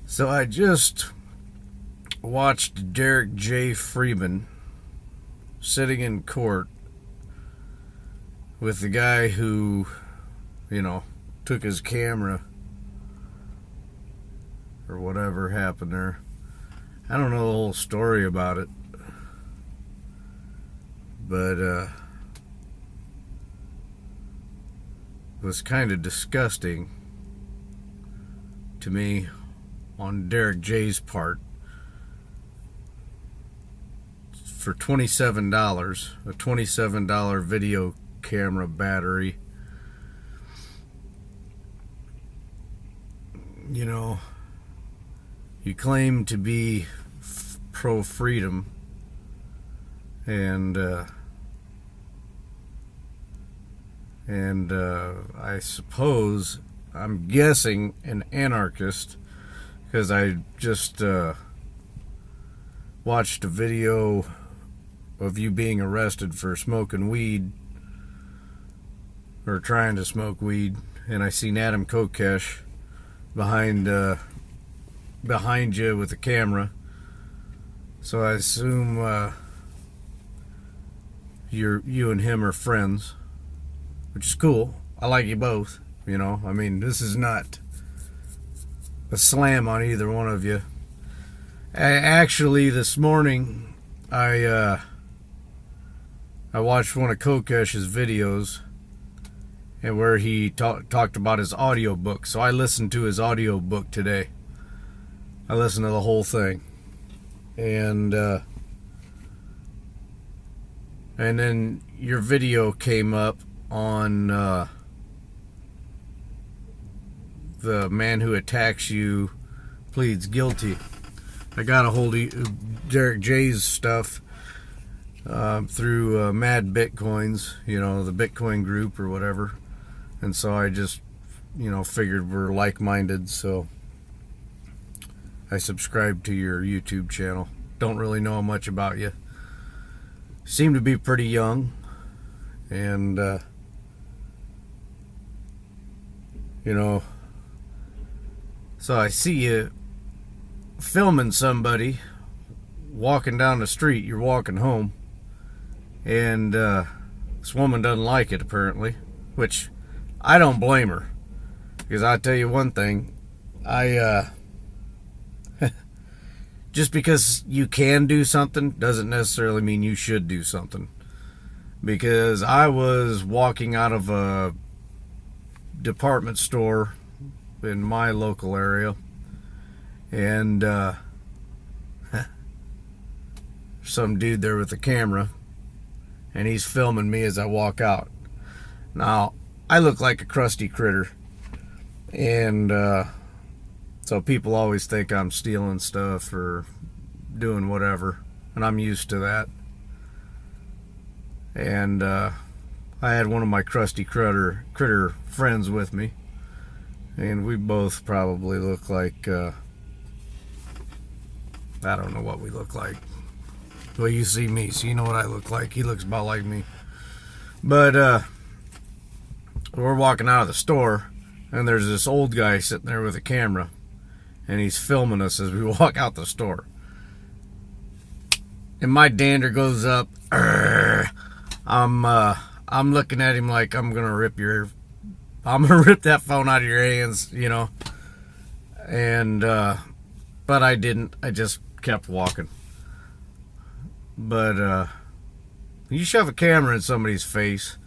So I just watched Derrick J Freeman sitting in court with the guy who, took his camera or whatever happened there. I don't know the whole story about it, but it was kind of disgusting to me on Derrick J's part. For $27, a $27 video camera battery, you claim to be pro-freedom, and I suppose, I'm guessing, an anarchist, because I just watched a video of you being arrested for smoking weed, or trying to smoke weed, and I seen Adam Kokesh behind you with the camera. So I assume you and him are friends, which is cool. I like you both. This is not a slam on either one of you. Actually, this morning I watched one of Kokesh's videos, and where he talked about his audiobook. So I listened to his audiobook today. I listened to the whole thing. And then your video came up on the man who attacks you pleads guilty. I got a hold of Derrick J's stuff through Mad Bitcoins, the Bitcoin group or whatever. And so I just, figured we're like-minded, so I subscribed to your YouTube channel. Don't really know much about you. Seem to be pretty young, and so I see you filming somebody walking down the street. You're walking home, and this woman doesn't like it, apparently, which I don't blame her, because I'll tell you one thing, just because you can do something doesn't necessarily mean you should do something. Because I was walking out of a department store in my local area, and some dude there with a camera, and he's filming me as I walk out. Now, I look like a crusty critter, and so people always think I'm stealing stuff or doing whatever, and I'm used to that. And I had one of my crusty critter friends with me, and we both probably look like I don't know what we look like. Well, you see me, so you know what I look like. He looks about like me. But we're walking out of the store, and there's this old guy sitting there with a camera, and he's filming us as we walk out the store. And my dander goes up. I'm looking at him like I'm gonna rip that phone out of your hands, And but I didn't. I just kept walking. But you shove a camera in somebody's face,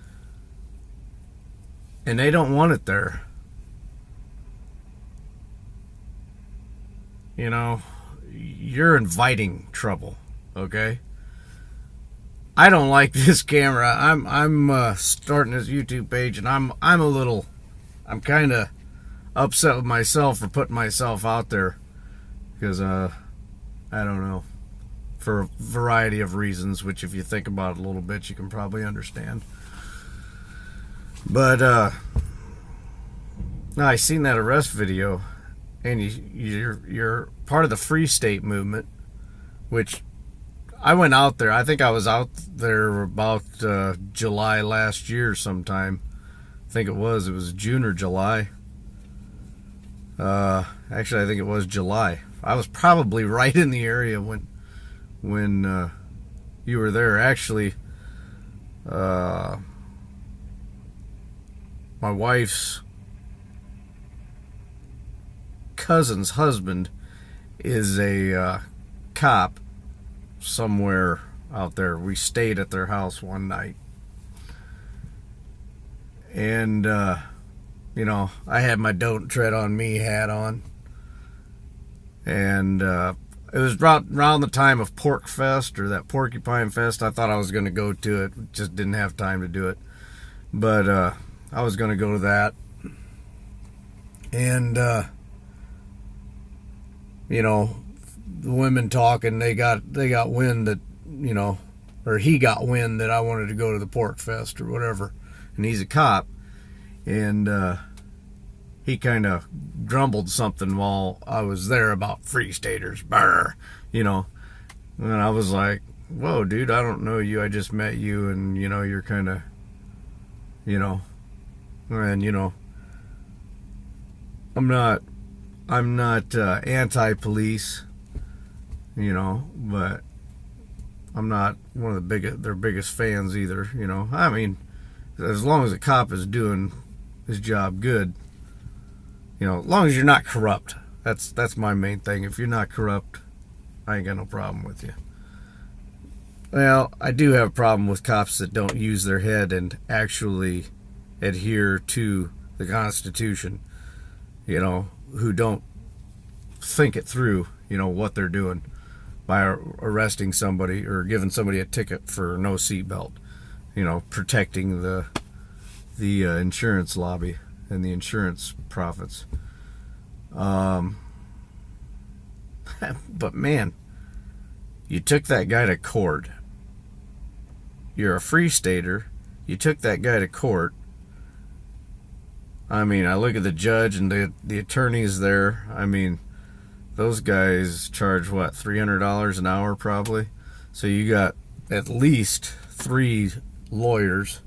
and they don't want it there. You're inviting trouble, okay? I don't like this camera. I'm starting this YouTube page, and I'm kind of upset with myself for putting myself out there, because I don't know, for a variety of reasons, which if you think about it a little bit, you can probably understand. But now I seen that arrest video, and you're part of the Free State movement, which I went out there. I think I was out there about July last year sometime. I think it was June or July. Actually, I think it was July. I was probably right in the area when you were there. Actually, my wife's cousin's husband is a cop somewhere out there. We stayed at their house one night, and I had my "Don't Tread on Me" hat on, and it was around the time of Pork Fest, or that Porcupine Fest. I thought I was going to go to it, just didn't have time to do it, but I was going to go to that, and the women talking, they got wind that, or he got wind that I wanted to go to the Pork Fest or whatever, and he's a cop, and he kind of grumbled something while I was there about free staters, and I was like, whoa, dude, I don't know you, I just met you, and you're kind of, and I'm not anti-police, but I'm not one of their biggest fans either. I mean, as long as a cop is doing his job good, as long as you're not corrupt. That's my main thing. If you're not corrupt, I ain't got no problem with you. Well, I do have a problem with cops that don't use their head and actually adhere to the Constitution, who don't think it through, what they're doing by arresting somebody or giving somebody a ticket for no seatbelt, protecting the insurance lobby and the insurance profits. But man, you took that guy to court. You're a free stater. You took that guy to court. I mean, I look at the judge and the attorneys there. I mean, those guys charge what, $300 an hour probably. So you got at least 3 lawyers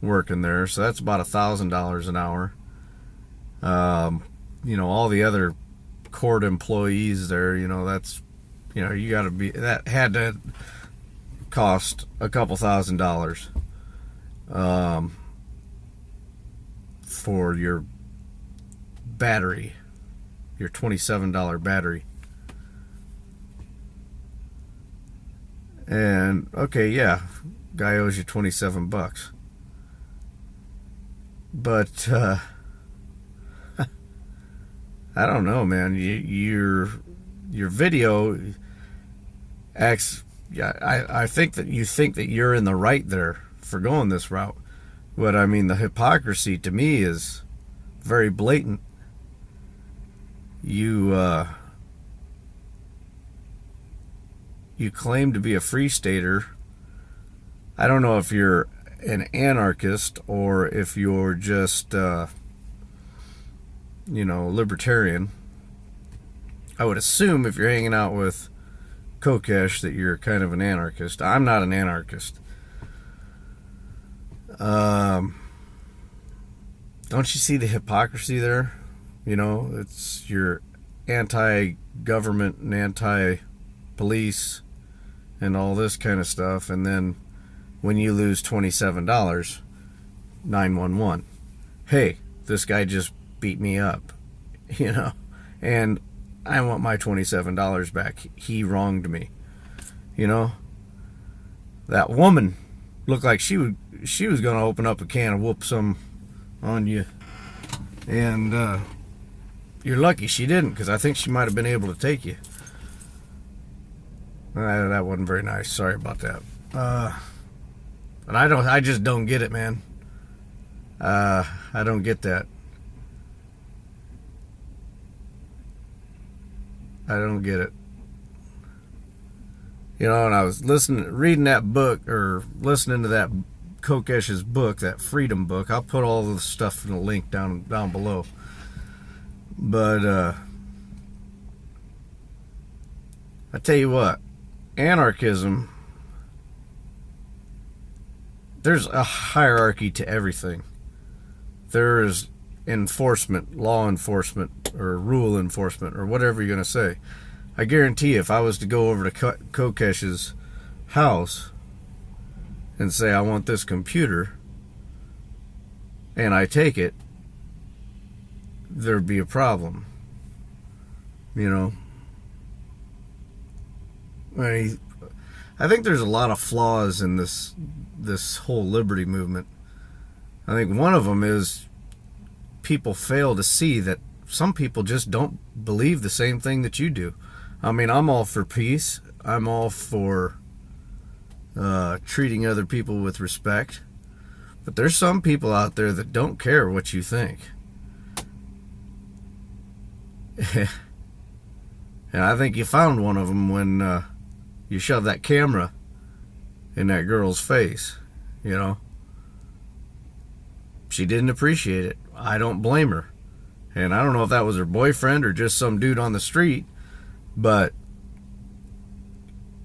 working there. So that's about $1,000 an hour. All the other court employees there, that's, you got to be, that had to cost a couple $1,000 for your battery, your $27 battery. And okay, yeah, guy owes you $27, but I don't know, man. Your video acts. Yeah, I think that you think that you're in the right there for going this route, but I mean, the hypocrisy to me is very blatant. You claim to be a free stater. I don't know if you're an anarchist or if you're just libertarian. I would assume if you're hanging out with Kokesh that you're kind of an anarchist. I'm not an anarchist. Don't you see the hypocrisy there? It's you're anti-government and anti-police and all this kind of stuff, and then when you lose $27, 911. Hey, this guy just beat me up, and I want my $27 back. He wronged me. That woman looked like she was going to open up a can of whoop some on you, and you're lucky she didn't, because I think she might have been able to take you. That wasn't very nice. Sorry about that. But I just don't get it, man. I don't get that. I don't get it. And I was reading that book, or listening to that Kokesh's book, that Freedom book. I'll put all the stuff in a link down below. But I tell you what, anarchism, there's a hierarchy to everything. There is enforcement, law enforcement, or rule enforcement, or whatever you're going to say. I guarantee if I was to go over to Kokesh's house and say, I want this computer, and I take it, there'd be a problem. You know? I think there's a lot of flaws in this whole liberty movement. I think one of them is people fail to see that some people just don't believe the same thing that you do. I mean, I'm all for peace. I'm all for treating other people with respect. But there's some people out there that don't care what you think. And I think you found one of them when you shoved that camera in that girl's face, you know. She didn't appreciate it. I don't blame her. And I don't know if that was her boyfriend or just some dude on the street, but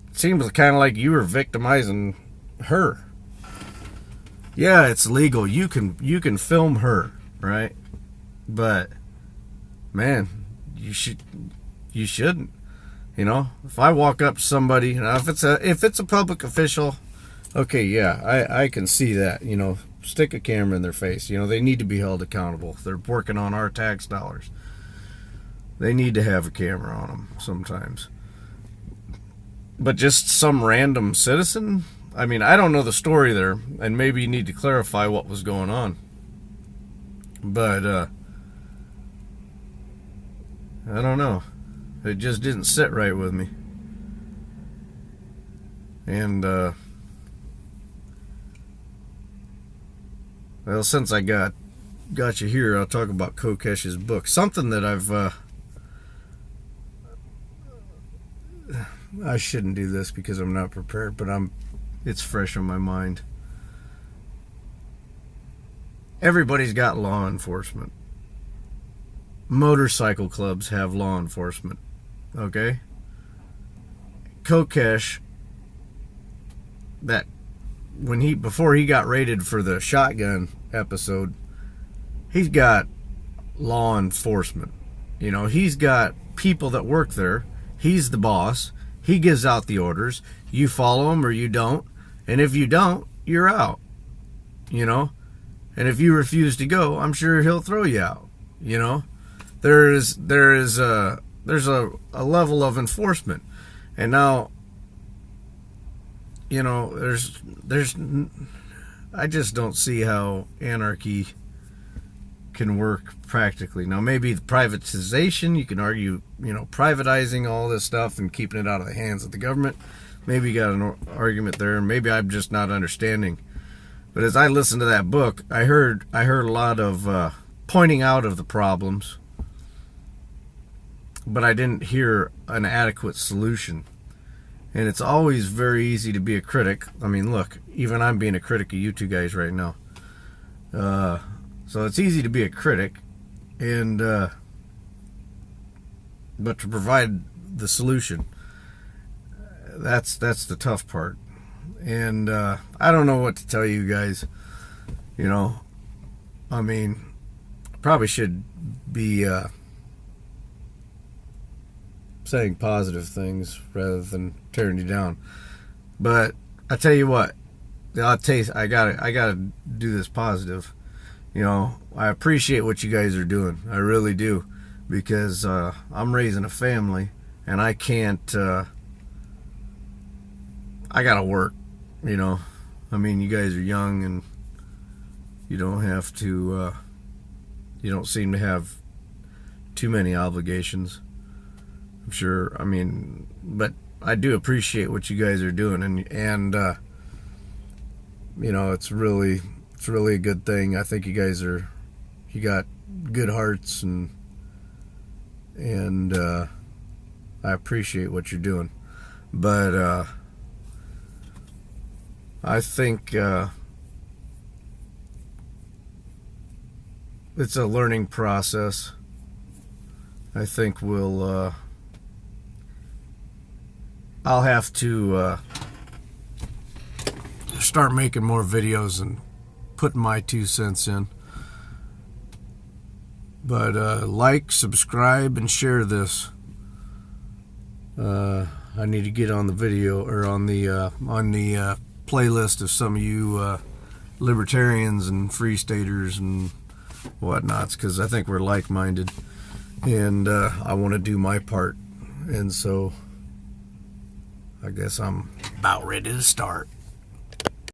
it seems kind of like you were victimizing her. Yeah, it's legal. You can film her, right? But man, you shouldn't. You know, if I walk up to somebody, you know, if it's a public official, okay, yeah, I can see that. You know, stick a camera in their face. You know, they need to be held accountable. They're working on our tax dollars. They need to have a camera on them sometimes. But just some random citizen, I mean, I don't know the story there, and maybe you need to clarify what was going on. But I don't know. It just didn't sit right with me. And well, since I got you here, I'll talk about Kokesh's book. Something that I shouldn't do this because I'm not prepared, but it's fresh on my mind. Everybody's got law enforcement. Motorcycle clubs have law enforcement. Okay? Kokesh, before he got raided for the shotgun episode, he's got law enforcement. You know, he's got people that work there. He's the boss. He gives out the orders. You follow him or you don't. And if you don't, you're out. You know? And if you refuse to go, I'm sure he'll throw you out. You know? There's a level of enforcement. And now, you know, I just don't see how anarchy can work practically. Now, maybe the privatization, you can argue, you know, privatizing all this stuff and keeping it out of the hands of the government. Maybe you got an argument there. Maybe I'm just not understanding. But as I listened to that book, I heard a lot of pointing out of the problems, but I didn't hear an adequate solution. And it's always very easy to be a critic. I mean, look, even I'm being a critic of you two guys right now. So it's easy to be a critic, and but to provide the solution, that's the tough part. And I don't know what to tell you guys. You know, I mean, probably should be saying positive things rather than tearing you down. But I tell you what, I gotta do this positive. You know, I appreciate what you guys are doing. I really do, because I'm raising a family, and I can't. I gotta work. You know, I mean, you guys are young, and you don't have to. You don't seem to have too many obligations. I'm sure. I mean, but I do appreciate what you guys are doing, and you know, it's really a good thing. I think you guys you got good hearts, and I appreciate what you're doing. But I think it's a learning process. I think I'll have to start making more videos and putting my 2 cents in. But like, subscribe, and share this. I need to get on the video, or on the playlist of some of you libertarians and free staters and whatnots, because I think we're like-minded, and I want to do my part. And so I guess I'm about ready to start.